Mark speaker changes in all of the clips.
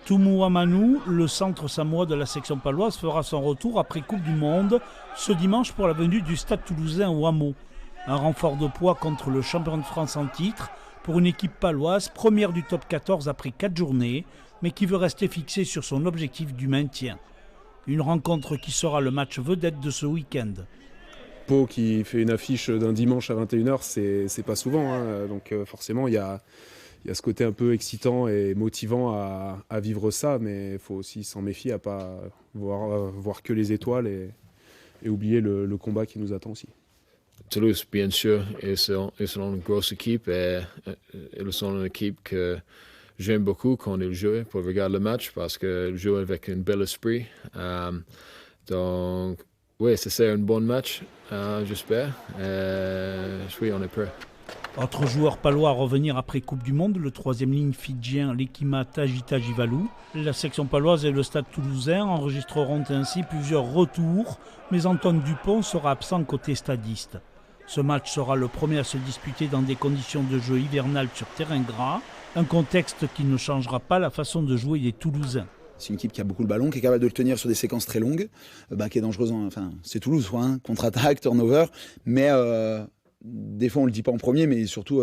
Speaker 1: Tumu le centre samoa de la section paloise, fera son retour après Coupe du Monde ce dimanche pour la venue du Stade Toulousain au Hameau. Un renfort de poids contre le champion de France en titre pour une équipe paloise, première du top 14 après 4 journées, mais qui veut rester fixée sur son objectif du maintien. Une rencontre qui sera le match vedette de ce week-end.
Speaker 2: Pau qui fait une affiche d'un dimanche à 21h, c'est pas souvent, hein. Donc forcément il y a ce côté un peu excitant et motivant à vivre ça, mais il faut aussi s'en méfier à pas voir que les étoiles et oublier le combat qui nous attend aussi.
Speaker 3: Toulouse, bien sûr, ils sont une grosse équipe et ils sont une équipe que j'aime beaucoup quand ils jouent pour regarder le match parce qu'ils jouent avec un bel esprit. Donc, oui, c'est un bon match, j'espère. Oui, on est prêt.
Speaker 1: Autre joueur palois à revenir après Coupe du Monde, le troisième ligne fidjien Lekima Tajitajivalou. La section paloise et le Stade Toulousain enregistreront ainsi plusieurs retours, mais Antoine Dupont sera absent côté stadiste. Ce match sera le premier à se disputer dans des conditions de jeu hivernales sur terrain gras, un contexte qui ne changera pas la façon de jouer des Toulousains.
Speaker 4: C'est une équipe qui a beaucoup le ballon, qui est capable de le tenir sur des séquences très longues, qui est dangereuse. C'est Toulouse, contre-attaque, turnover, mais des fois on le dit pas en premier, mais surtout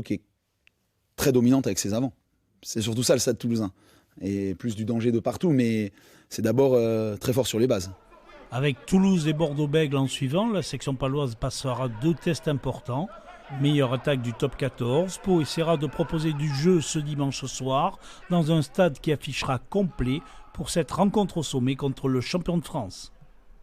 Speaker 4: qui est très dominante avec ses avants. C'est surtout ça le Stade Toulousain. Et plus du danger de partout, mais c'est d'abord très fort sur les bases.
Speaker 1: Avec Toulouse et Bordeaux-Bègles en suivant, la section paloise passera 2 tests importants. Meilleure attaque du top 14, Pau essaiera de proposer du jeu ce dimanche soir dans un stade qui affichera complet pour cette rencontre au sommet contre le champion de France.